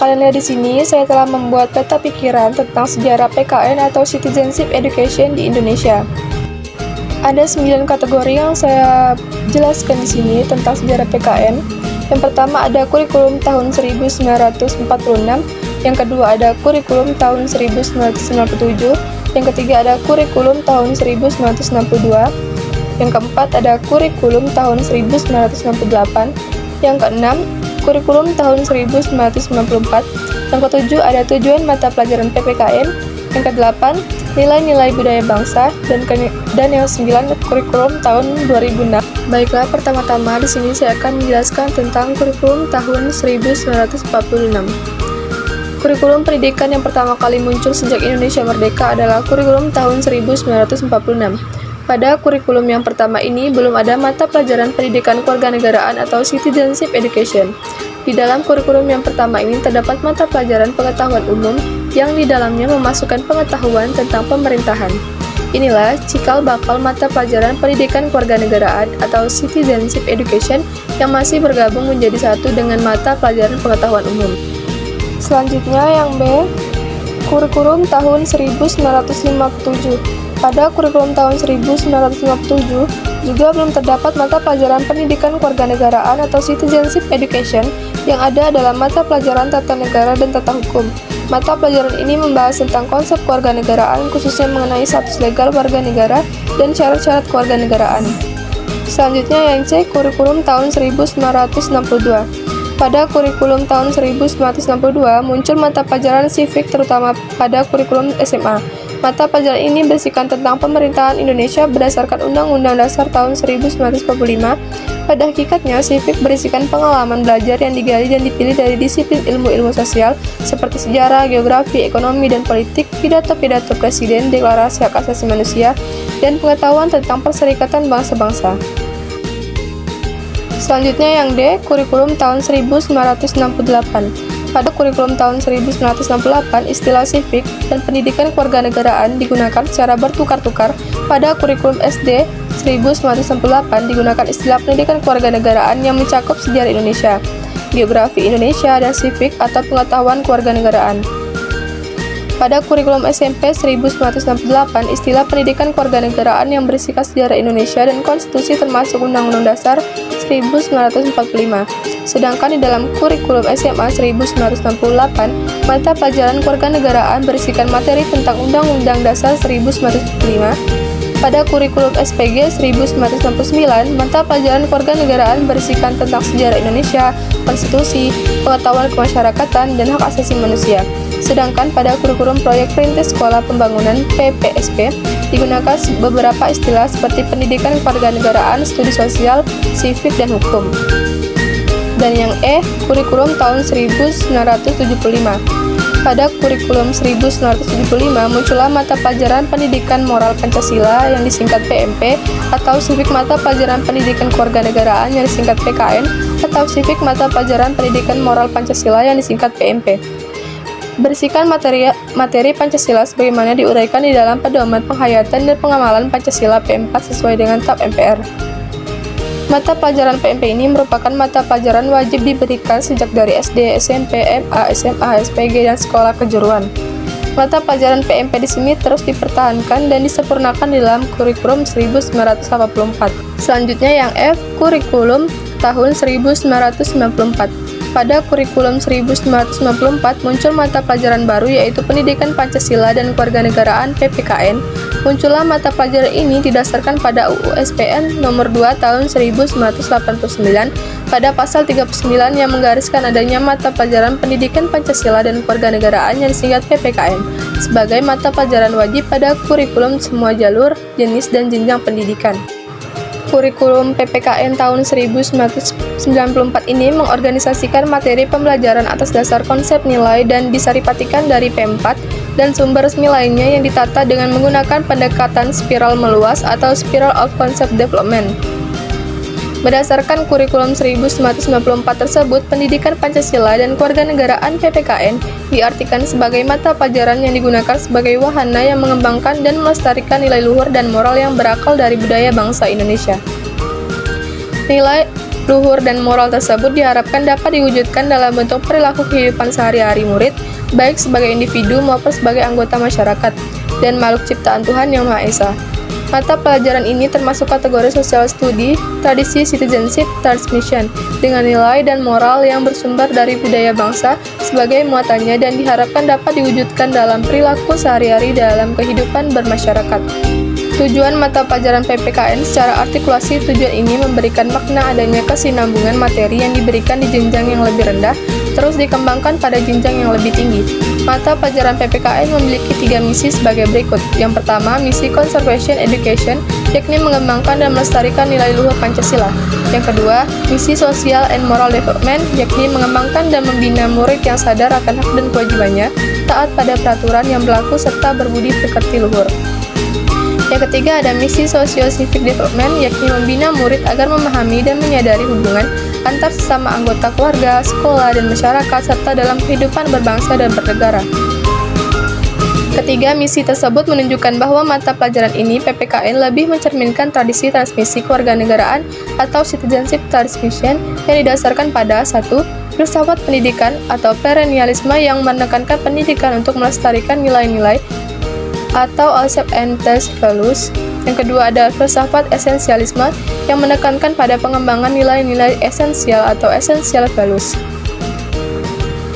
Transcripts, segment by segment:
kalian lihat di sini, saya telah membuat peta pikiran tentang sejarah PKN atau Citizenship Education di Indonesia. Ada 9 kategori yang saya jelaskan di sini tentang sejarah PKN. Yang pertama ada kurikulum tahun 1946, yang kedua ada kurikulum tahun 1997, yang ketiga ada kurikulum tahun 1962, yang keempat ada kurikulum tahun 1968, yang keenam kurikulum tahun 1994, yang ketujuh ada tujuan mata pelajaran PPKN, yang kedelapan nilai-nilai budaya bangsa, dan yang sembilan kurikulum tahun 2006. Baiklah, pertama-tama di sini saya akan menjelaskan tentang kurikulum tahun 1946. Kurikulum pendidikan yang pertama kali muncul sejak Indonesia merdeka adalah kurikulum tahun 1946. Pada kurikulum yang pertama ini belum ada mata pelajaran pendidikan kewarganegaraan atau Citizenship Education. Di dalam kurikulum yang pertama ini terdapat mata pelajaran pengetahuan umum yang di dalamnya memasukkan pengetahuan tentang pemerintahan. Inilah cikal bakal mata pelajaran pendidikan kewarganegaraan atau Citizenship Education yang masih bergabung menjadi satu dengan mata pelajaran pengetahuan umum. Selanjutnya yang B, kurikulum tahun 1957. Pada kurikulum tahun 1957 juga belum terdapat mata pelajaran pendidikan kewarganegaraan atau Citizenship Education, yang ada adalah mata pelajaran tata negara dan tata hukum. Mata pelajaran ini membahas tentang konsep kewarganegaraan, khususnya mengenai status legal warga negara dan syarat-syarat kewarganegaraan. Selanjutnya yang C, kurikulum tahun 1962. Pada kurikulum tahun 1962 muncul mata pelajaran civic terutama pada kurikulum SMA. Mata pelajaran ini berisikan tentang pemerintahan Indonesia berdasarkan Undang-Undang Dasar tahun 1945. Pada hakikatnya, civic berisikan pengalaman belajar yang digali dan dipilih dari disiplin ilmu-ilmu sosial seperti sejarah, geografi, ekonomi, dan politik, pidato-pidato presiden, deklarasi hak asasi manusia, dan pengetahuan tentang perserikatan bangsa-bangsa. Selanjutnya yang D, kurikulum tahun 1968. Pada kurikulum tahun 1968, istilah civic dan pendidikan kewarganegaraan digunakan secara bertukar-tukar. Pada kurikulum SD 1968 digunakan istilah pendidikan kewarganegaraan yang mencakup sejarah Indonesia, geografi Indonesia, dan civic atau pengetahuan kewarganegaraan. Pada kurikulum SMP 1968, istilah pendidikan kewarganegaraan yang berisikan sejarah Indonesia dan konstitusi termasuk Undang-Undang Dasar 1945. Sedangkan di dalam kurikulum SMA 1968, mata pelajaran kewarganegaraan berisikan materi tentang Undang-Undang Dasar 1945. Pada kurikulum SPG 1969, mata pelajaran kewarganegaraan berisikan tentang sejarah Indonesia, konstitusi, pengetahuan kemasyarakatan, dan hak asasi manusia. Sedangkan pada kurikulum proyek perintis sekolah pembangunan PPSP digunakan beberapa istilah seperti pendidikan kewarganegaraan, studi sosial, civic, dan hukum. Dan yang E, kurikulum tahun 1975. Pada kurikulum 1975 muncullah mata pelajaran pendidikan moral Pancasila yang disingkat PMP, atau civic mata pelajaran pendidikan kewarganegaraan yang disingkat PKN, atau civic mata pelajaran pendidikan moral Pancasila yang disingkat PMP. Berisikan materi Pancasila sebagaimana diuraikan di dalam Pedoman Penghayatan dan Pengamalan Pancasila P4 sesuai dengan TAP MPR. Mata pelajaran PMP ini merupakan mata pelajaran wajib diberikan sejak dari SD, SMP, MA, SMA, SPG, dan sekolah kejuruan. Mata pelajaran PMP di sini terus dipertahankan dan disempurnakan di dalam kurikulum 1984. Selanjutnya yang F, kurikulum tahun 1994. Pada kurikulum 1994 muncul mata pelajaran baru yaitu Pendidikan Pancasila dan Kewarganegaraan PPKN. Muncullah mata pelajaran ini didasarkan pada UU SPN nomor 2 tahun 1989 pada pasal 39 yang menggariskan adanya mata pelajaran Pendidikan Pancasila dan Kewarganegaraan yang disingkat PPKN sebagai mata pelajaran wajib pada kurikulum semua jalur, jenis, dan jenjang pendidikan. Kurikulum PPKN tahun 1994 ini mengorganisasikan materi pembelajaran atas dasar konsep nilai dan disaripatikan dari P4 dan sumber resmi lainnya yang ditata dengan menggunakan pendekatan spiral meluas atau Spiral of Concept Development. Berdasarkan kurikulum 1994 tersebut, pendidikan Pancasila dan kewarganegaraan PPKN diartikan sebagai mata pelajaran yang digunakan sebagai wahana yang mengembangkan dan melestarikan nilai luhur dan moral yang berakal dari budaya bangsa Indonesia. Luhur dan moral tersebut diharapkan dapat diwujudkan dalam bentuk perilaku kehidupan sehari-hari murid, baik sebagai individu maupun sebagai anggota masyarakat, dan makhluk ciptaan Tuhan Yang Maha Esa. Mata pelajaran ini termasuk kategori Social Study, Tradisi Citizenship Transmission, dengan nilai dan moral yang bersumber dari budaya bangsa sebagai muatannya dan diharapkan dapat diwujudkan dalam perilaku sehari-hari dalam kehidupan bermasyarakat. Tujuan mata pelajaran PPKN secara artikulasi tujuan ini memberikan makna adanya kesinambungan materi yang diberikan di jenjang yang lebih rendah, terus dikembangkan pada jenjang yang lebih tinggi. Mata pelajaran PPKN memiliki 3 misi sebagai berikut. Yang pertama, misi Conservation Education, yakni mengembangkan dan melestarikan nilai luhur Pancasila. Yang kedua, misi Social and Moral Development, yakni mengembangkan dan membina murid yang sadar akan hak dan kewajibannya, taat pada peraturan yang berlaku serta berbudi pekerti luhur. Yang ketiga ada misi Socio-Civic Development, yakni membina murid agar memahami dan menyadari hubungan antar sesama anggota keluarga, sekolah, dan masyarakat, serta dalam kehidupan berbangsa dan bernegara. Ketiga, misi tersebut menunjukkan bahwa mata pelajaran ini PPKN lebih mencerminkan tradisi transmisi kewarganegaraan atau citizenship transmission yang didasarkan pada 1. Filsafat pendidikan atau perennialisme yang menekankan pendidikan untuk melestarikan nilai-nilai atau acceptance values. Yang kedua ada filsafat esensialisme yang menekankan pada pengembangan nilai-nilai esensial atau essential values.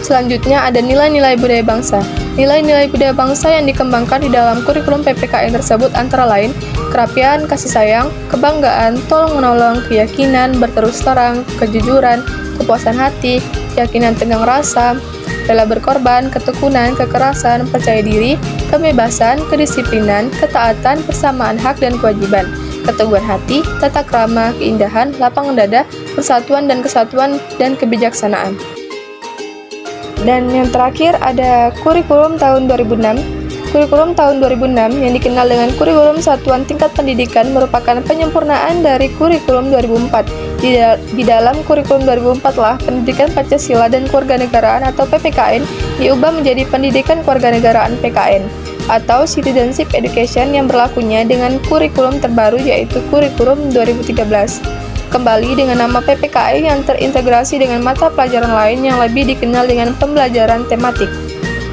Selanjutnya ada nilai-nilai budaya bangsa. Nilai-nilai budaya bangsa yang dikembangkan di dalam kurikulum PPKN tersebut antara lain kerapian, kasih sayang, kebanggaan, tolong-menolong, keyakinan, berterus terang, kejujuran, kepuasan hati, keyakinan tenggang rasa, rela berkorban, ketekunan, kekerasan, percaya diri, kebebasan, kedisiplinan, ketaatan, persamaan hak dan kewajiban, keteguhan hati, tata krama, keindahan, lapangan dada, persatuan dan kesatuan, dan kebijaksanaan. Dan yang terakhir ada kurikulum tahun 2006. Kurikulum tahun 2006 yang dikenal dengan kurikulum satuan tingkat pendidikan merupakan penyempurnaan dari kurikulum 2004. Di dalam kurikulum 2004 lah pendidikan Pancasila dan kewarganegaraan atau PPKN diubah menjadi pendidikan kewarganegaraan PKN atau Citizenship Education yang berlakunya dengan kurikulum terbaru yaitu kurikulum 2013. Kembali dengan nama PPKN yang terintegrasi dengan mata pelajaran lain yang lebih dikenal dengan pembelajaran tematik.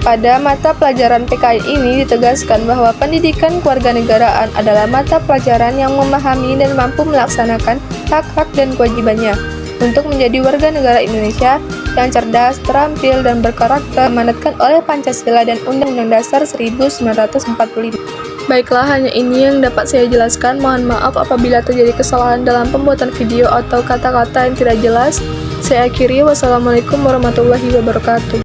Pada mata pelajaran PKN ini ditegaskan bahwa pendidikan kewarganegaraan adalah mata pelajaran yang memahami dan mampu melaksanakan hak-hak dan kewajibannya untuk menjadi warga negara Indonesia yang cerdas, terampil, dan berkarakter diamanatkan oleh Pancasila dan Undang-Undang Dasar 1945. Baiklah, hanya ini yang dapat saya jelaskan. Mohon maaf apabila terjadi kesalahan dalam pembuatan video atau kata-kata yang tidak jelas. Saya akhiri. Wassalamualaikum warahmatullahi wabarakatuh.